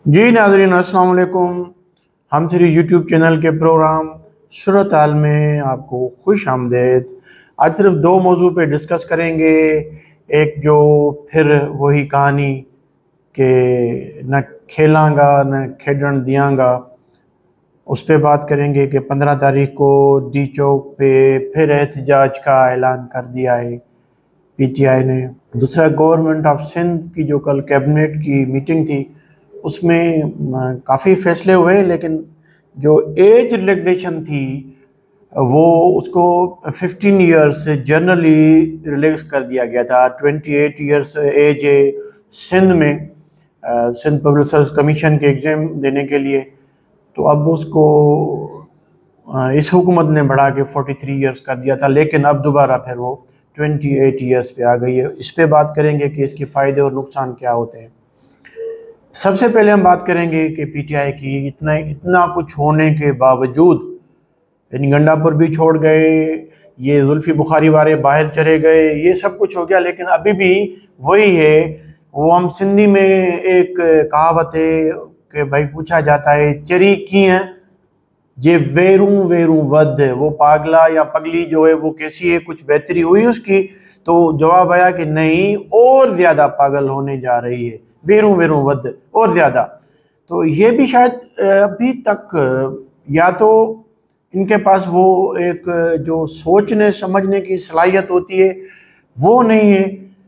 जी नाज़रीन अस्सलाम वालेकुम। हम तेरे यूट्यूब चैनल के प्रोग्राम सूरत हाल में आपको खुश आमदेद। आज सिर्फ दो मौजू पे डिस्कस करेंगे। एक जो फिर वही कहानी कि न खेलांगा न खेडन दियांगा, उस पर बात करेंगे कि 15 तारीख को डी चौक पे फिर एहतजाज का ऐलान कर दिया है पीटीआई ने। दूसरा, गवर्नमेंट ऑफ सिंध की जो कल कैबिनेट की मीटिंग थी उसमें काफ़ी फैसले हुए, लेकिन जो एज रिलैक्सेशन थी वो उसको 15 ईयर्स से जनरली रिलैक्स कर दिया गया था। 28 ईयर्स एज है सिंध में, सिंध पब्लिक सर्विस कमीशन के एग्ज़ाम देने के लिए। तो अब उसको इस हुकूमत ने बढ़ा के 43 ईयर्स कर दिया था, लेकिन अब दोबारा फिर वो 28 ईयर्स पे आ गई है। इस पे बात करेंगे कि इसके फ़ायदे और नुकसान क्या होते हैं। सबसे पहले हम बात करेंगे कि पीटीआई की इतना कुछ होने के बावजूद, यानी गंडापुर भी छोड़ गए, ये जुल्फी बुखारी वाले बाहर चले गए, ये सब कुछ हो गया, लेकिन अभी भी वही है। वो हम सिंधी में एक कहावत है कि भाई पूछा जाता है चरी की है जे वेरू वेरू वध, वो पागला या पगली जो है वो कैसी है, कुछ बेहतरी हुई उसकी? तो जवाब आया कि नहीं, और ज़्यादा पागल होने जा रही है, वेरू वेरू वध और ज़्यादा। तो ये भी शायद अभी तक या तो इनके पास वो एक जो सोचने समझने की सलाहियत होती है वो नहीं है,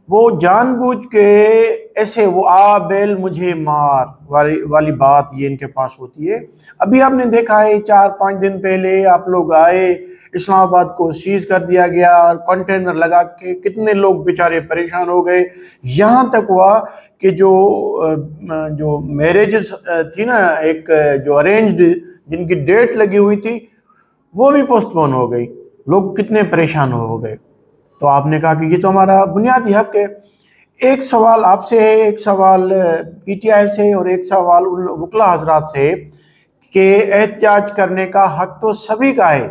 वो जानबूझ के ऐसे वो आ बैल मुझे मार वाली बात ये इनके पास होती है। अभी आपने देखा है 4-5 दिन पहले आप लोग आए, इस्लामाबाद को सीज कर दिया गया और कंटेनर लगा के कितने लोग बेचारे परेशान हो गए। यहाँ तक हुआ कि जो मैरिज थी ना, एक जो अरेंज्ड जिनकी डेट लगी हुई थी वो भी पोस्टपोन हो गई। लोग कितने परेशान हो गए। तो आपने कहा कि ये तो हमारा बुनियादी हक है। एक सवाल आपसे है, एक सवाल पीटीआई से और एक सवाल उन वकला हजरात से कि एहतजाज करने का हक तो सभी का है,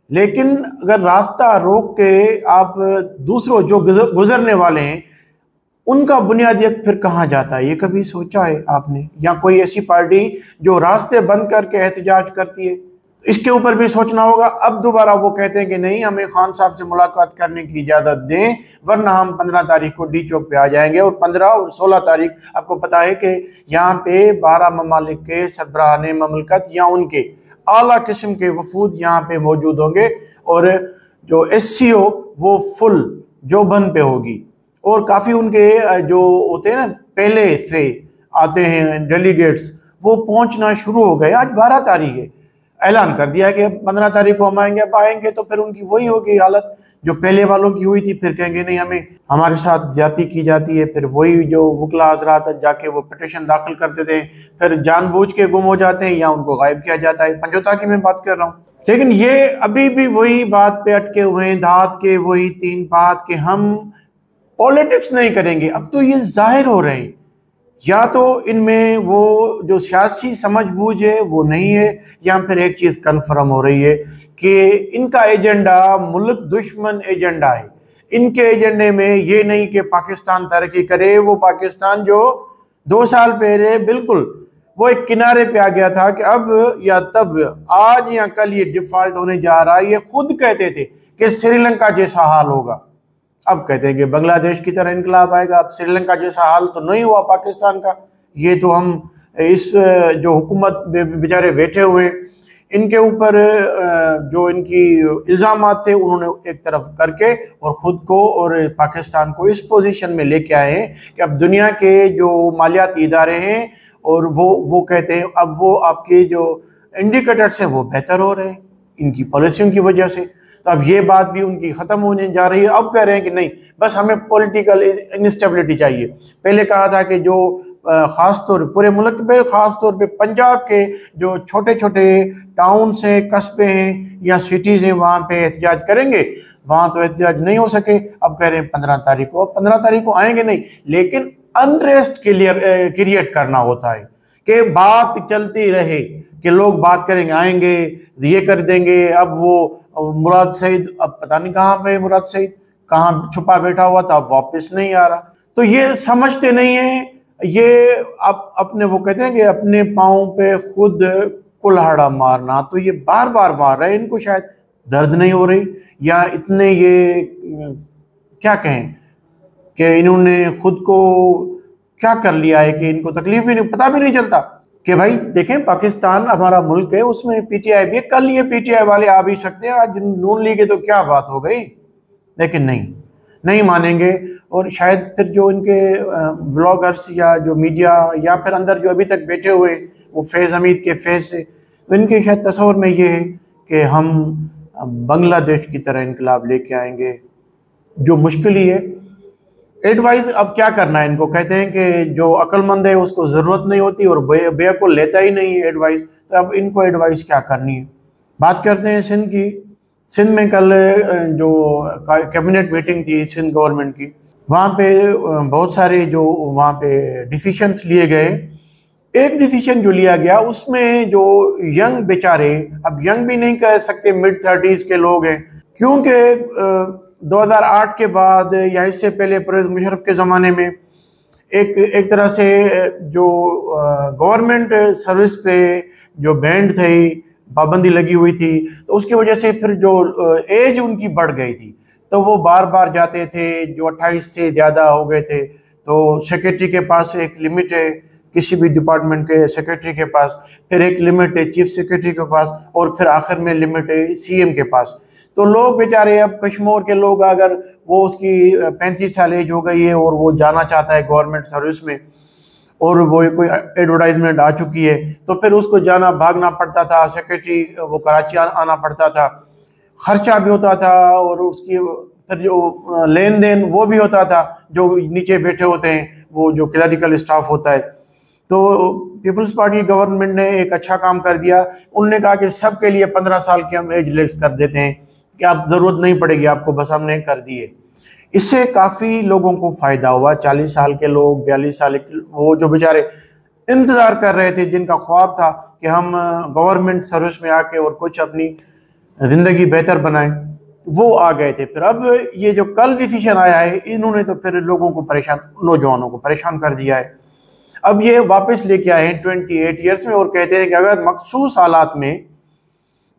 लेकिन अगर रास्ता रोक के आप दूसरों जो गुजरने वाले हैं उनका बुनियादी हक फिर कहाँ जाता है? ये कभी सोचा है आपने? या कोई ऐसी पार्टी जो रास्ते बंद करके एहतजाज करती है, इसके ऊपर भी सोचना होगा। अब दोबारा वो कहते हैं कि नहीं, हमें खान साहब से मुलाकात करने की इजाज़त दें वरना हम 15 तारीख को डी चौक पे आ जाएंगे। और 15 और 16 तारीख आपको पता है कि यहाँ पे 12 ममालिक के सरबराहान ममलकत या उनके आला किस्म के वफूद यहाँ पे मौजूद होंगे, और जो SCO वो फुल जोबन पे होगी। और काफ़ी उनके जो होते हैं ना पहले से आते हैं डेलीगेट्स, वो पहुँचना शुरू हो गए। आज 12 तारीख है, ऐलान कर दिया कि 15 तारीख को हम आएंगे। अब आएंगे तो फिर उनकी वही होगी हालत जो पहले वालों की हुई थी। फिर कहेंगे नहीं, हमें हमारे साथ ज्यादती की जाती है। फिर वही जो वकला हजरात जाके वो पिटीशन दाखिल करते थे, फिर जानबूझ के गुम हो जाते हैं या उनको गायब किया जाता है। पंजोता की मैं बात कर रहा हूँ। लेकिन ये अभी भी वही बात पे अटके हुए हैं, धात के वही 3 बात के हम पॉलिटिक्स नहीं करेंगे। अब तो ये जाहिर हो रहे हैं, या तो इनमें वो जो सियासी समझबूझ है वो नहीं है, या फिर एक चीज़ कन्फर्म हो रही है कि इनका एजेंडा मुल्क दुश्मन एजेंडा है। इनके एजेंडे में ये नहीं कि पाकिस्तान तरक्की करे, वो पाकिस्तान जो 2 साल पहले बिल्कुल वो एक किनारे पे आ गया था कि अब या तब, आज या कल ये डिफॉल्ट होने जा रहा है। ये खुद कहते थे कि श्रीलंका जैसा हाल होगा, अब कहते हैं कि बांग्लादेश की तरह इनकलाब आएगा। अब श्रीलंका जैसा हाल तो नहीं हुआ पाकिस्तान का। ये तो हम इस जो हुकूमत बेचारे बैठे हुए इनके ऊपर जो इनकी इल्ज़ामात थे उन्होंने एक तरफ करके और ख़ुद को और पाकिस्तान को इस पोजीशन में लेके आए हैं कि अब दुनिया के जो मालियाती इदारे हैं और वो कहते हैं अब वो आपके जो इंडिकेटर्स हैं वो बेहतर हो रहे हैं इनकी पॉलिसियों की वजह से। तो अब ये बात भी उनकी ख़त्म होने जा रही है। अब कह रहे हैं कि नहीं, बस हमें पॉलिटिकल इंस्टेबिलिटी चाहिए। पहले कहा था कि जो ख़ास तौर पूरे मुल्क पे, ख़ास तौर पे पंजाब के जो छोटे छोटे टाउन्स हैं, कस्बे हैं या सिटीज़ हैं, वहाँ पे एहतजाज करेंगे। वहाँ तो एहतजाज नहीं हो सके। अब कह रहे हैं 15 तारीख को। 15 तारीख को आएंगे नहीं, लेकिन अनरेस्ट क्रिएट करना होता है कि बात चलती रहे, कि लोग बात करेंगे, आएंगे, ये कर देंगे। अब वो मुराद सईद, अब पता नहीं कहाँ पे मुराद सईद, कहाँ छुपा बैठा हुआ था, अब वापस नहीं आ रहा। तो ये समझते नहीं है ये आप अपने वो कहते हैं कि अपने पाँव पे खुद कुल्हाड़ा मारना, तो ये बार बार मार रहे हैं। इनको शायद दर्द नहीं हो रही, या इतने ये क्या कहें कि इन्होंने खुद को क्या कर लिया है कि इनको तकलीफ भी नहीं, पता भी नहीं चलता कि भाई देखें पाकिस्तान हमारा मुल्क है, उसमें पीटीआई भी है, कल ये पीटीआई वाले आ भी सकते हैं, आज नून लीग है तो क्या बात हो गई। लेकिन नहीं मानेंगे। और शायद फिर जो इनके व्लॉगर्स या जो मीडिया या फिर अंदर जो अभी तक बैठे हुए वो फैज़ हमीद के फैज़ से, तो इनके शायद तस्वर में ये है कि हम बांग्लादेश की तरह इनकलाब लेके आएंगे, जो मुश्किल ही है। एडवाइस अब क्या करना है इनको, कहते हैं कि जो अक्लमंद है उसको ज़रूरत नहीं होती और बेअक्ल लेता ही नहीं है एडवाइस, तो अब इनको एडवाइस क्या करनी है। बात करते हैं सिंध की। सिंध में कल जो कैबिनेट मीटिंग थी सिंध गवर्नमेंट की, वहाँ पे बहुत सारे जो वहाँ पे डिसीशंस लिए गए। एक डिसीजन जो लिया गया उसमें जो यंग बेचारे, अब यंग भी नहीं कह सकते, मिड 30s के लोग हैं, क्योंकि 2008 के बाद या इससे पहले परवेज़ मुशर्रफ के ज़माने में एक तरह से जो गवर्नमेंट सर्विस पे जो बैंड थी, पाबंदी लगी हुई थी, तो उसकी वजह से फिर जो एज उनकी बढ़ गई थी, तो वो बार बार जाते थे, जो 28 से ज़्यादा हो गए थे। तो सेक्रेटरी के पास एक लिमिट है, किसी भी डिपार्टमेंट के सेक्रेटरी के पास, फिर एक लिमिट है चीफ सेक्रेटरी के पास, और फिर आखिर में लिमिट है सीएम के पास। तो लोग बेचारे, अब कश्मीर के लोग अगर वो उसकी 35 साल एज हो गई है और वो जाना चाहता है गवर्नमेंट सर्विस में, और वो कोई एडवर्टाइजमेंट आ चुकी है, तो फिर उसको जाना भागना पड़ता था, सेक्रेटरी वो कराची आना पड़ता था, खर्चा भी होता था, और उसकी फिर जो लेन देन वो भी होता था, जो नीचे बैठे होते हैं वो जो क्लरिकल स्टाफ होता है। तो पीपल्स पार्टी गवर्नमेंट ने एक अच्छा काम कर दिया। उन्होंने कहा कि सबके लिए 15 साल की हम एज रिलैक्स कर देते हैं, कि आप ज़रूरत नहीं पड़ेगी आपको, बस हमने कर दिए। इससे काफ़ी लोगों को फ़ायदा हुआ। 40 साल के लोग, 42 साल के, वो जो बेचारे इंतज़ार कर रहे थे, जिनका ख्वाब था कि हम गवर्नमेंट सर्विस में आके और कुछ अपनी ज़िंदगी बेहतर बनाएं, वो आ गए थे। फिर अब ये जो कल डिसीजन आया है, इन्होंने तो फिर लोगों को परेशान, नौजवानों को परेशान कर दिया है। अब ये वापस लेके आए हैं 28 ईयर्स में, और कहते हैं कि अगर मखसूस हालात में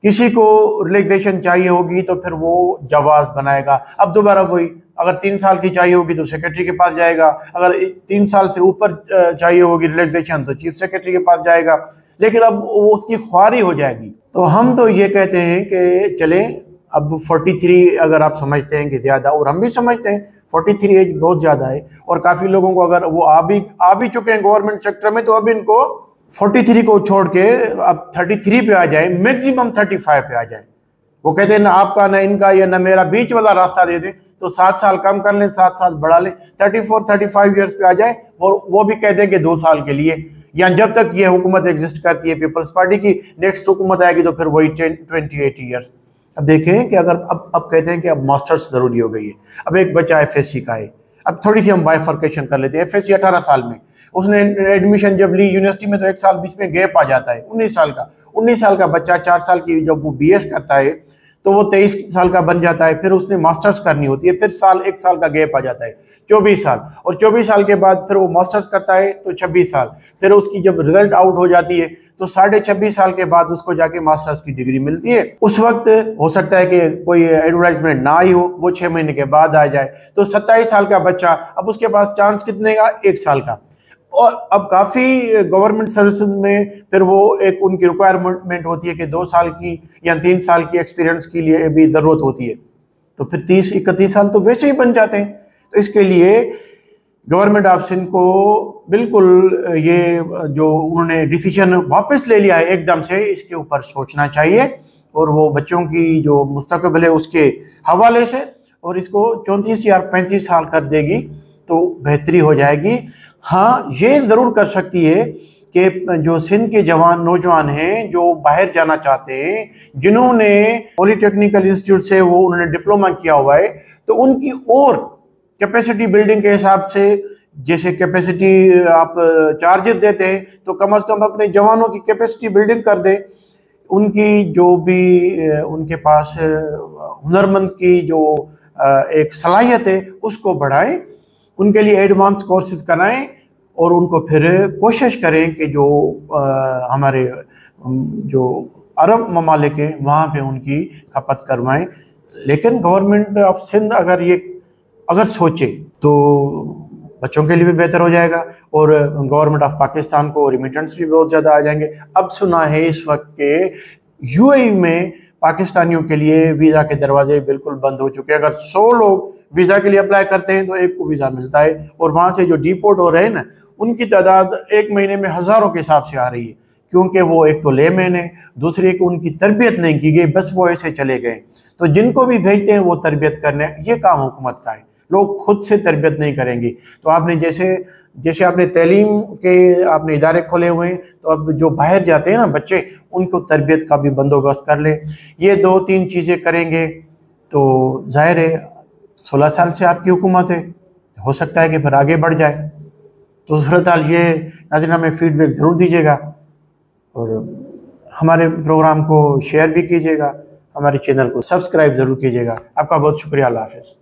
किसी को रिलैक्सेशन चाहिए होगी तो फिर वो जवाज बनाएगा। अब दोबारा वही, अगर 3 साल की चाहिए होगी तो सेक्रेटरी के पास जाएगा, अगर 3 साल से ऊपर चाहिए होगी रिलैक्सेशन तो चीफ सेक्रेटरी के पास जाएगा, लेकिन अब वो उसकी ख्वारी हो जाएगी। तो हम तो ये कहते हैं कि चलें, अब 43 अगर आप समझते हैं कि ज़्यादा, और हम भी समझते हैं 43 एज बहुत ज़्यादा है, और काफ़ी लोगों को अगर वो आ भी चुके हैं गवर्नमेंट सेक्टर में, तो अब इनको 43 को छोड़ के अब 33 पे आ जाए, मैक्सिमम 35 पे आ जाए। वो कहते हैं ना आपका ना इनका या ना मेरा, बीच वाला रास्ता दे दें, तो 7 साल कम कर लें, 7 साल बढ़ा लें, 34-35 ईयर्स पे आ जाए, और वो भी कहते हैं कि 2 साल के लिए, या जब तक ये हुकूमत एग्जिस्ट करती है पीपल्स पार्टी की, नेक्स्ट हुकूमत आएगी तो फिर वही 28 ईयर्स। अब देखें कि अगर अब कहते हैं कि अब मास्टर्स ज़रूरी हो गई है। अब एक बच्चा एफएससी का है, अब थोड़ी सी हम बाइफर्केशन कर लेते हैं। एफएससी 18 साल में, उसने एडमिशन जब ली यूनिवर्सिटी में, तो 1 साल बीच में गैप आ जाता है। 19 साल का बच्चा 4 साल की जब वो बीएस करता है तो वो 23 साल का बन जाता है। फिर उसने मास्टर्स करनी होती है, फिर 1 साल का गैप आ जाता है, 24 साल, और 24 साल के बाद फिर वो मास्टर्स करता है तो 26 साल। फिर उसकी जब रिजल्ट आउट हो जाती है तो 26.5 साल के बाद उसको जाके मास्टर्स की डिग्री मिलती है। उस वक्त हो सकता है कि कोई एडवर्टाइजमेंट ना आई हो, वो 6 महीने के बाद आ जाए, तो 27 साल का बच्चा, अब उसके पास चांस कितने का, 1 साल का। और अब काफ़ी गवर्नमेंट सर्विसेज में फिर वो एक उनकी रिक्वायरमेंट होती है कि 2 साल की या 3 साल की एक्सपीरियंस के लिए भी ज़रूरत होती है, तो फिर 30-31 साल तो वैसे ही बन जाते हैं। तो इसके लिए गवर्नमेंट ऑफ सिंध को बिल्कुल ये जो उन्होंने डिसीजन वापस ले लिया है एकदम से, इसके ऊपर सोचना चाहिए, और वो बच्चों की जो मुस्तकबिल है उसके हवाले से, और इसको 34 या 35 साल कर देगी तो बेहतरी हो जाएगी। हाँ, ये ज़रूर कर सकती है कि जो सिंध के नौजवान हैं जो बाहर जाना चाहते हैं, जिन्होंने पॉलीटेक्निकल इंस्टीट्यूट से वो उन्होंने डिप्लोमा किया हुआ है, तो उनकी और कैपेसिटी बिल्डिंग के हिसाब से, जैसे कैपेसिटी आप चार्जेस देते हैं, तो कम से कम अपने जवानों की कैपेसिटी बिल्डिंग कर दें। उनकी जो भी उनके पास हुनरमंद की जो एक सलाहियत है उसको बढ़ाएं, उनके लिए एडवांस कोर्सेज कराएं, और उनको फिर कोशिश करें कि जो हमारे जो अरब ममालिक हैं वहाँ पे उनकी खपत करवाएं। लेकिन गवर्नमेंट ऑफ सिंध अगर सोचे तो बच्चों के लिए भी बेहतर हो जाएगा और गवर्नमेंट ऑफ पाकिस्तान को रिमिटेंस भी बहुत ज़्यादा आ जाएंगे। अब सुना है इस वक्त के यूएई में पाकिस्तानियों के लिए वीज़ा के दरवाजे बिल्कुल बंद हो चुके हैं। अगर 100 लोग वीज़ा के लिए अप्लाई करते हैं तो एक को वीज़ा मिलता है, और वहाँ से जो डिपोर्ट हो रहे हैं ना, उनकी तादाद एक महीने में हज़ारों के हिसाब से आ रही है, क्योंकि वो एक तो लेमैन है, दूसरे को उनकी तरबियत नहीं की गई, बस वो ऐसे चले गए। तो जिनको भी भेजते हैं वो तरबियत करने, ये काम हुकूमत का है, लोग खुद से तरबियत नहीं करेंगे। तो आपने जैसे आपने तालीम के आपने इदारे खोले हुए हैं, तो अब जो बाहर जाते हैं ना बच्चे, उनको तरबियत का भी बंदोबस्त कर लें। ये 2-3 चीज़ें करेंगे तो जाहिर है 16 साल से आपकी हुकूमत है, हो सकता है कि फिर आगे बढ़ जाए। तो सूरत हाल ये, नाज़रीन हमें फीडबैक ज़रूर दीजिएगा और हमारे प्रोग्राम को शेयर भी कीजिएगा, हमारे चैनल को सब्सक्राइब ज़रूर कीजिएगा। आपका बहुत शुक्रिया। अल्लाह हाफ़िज़।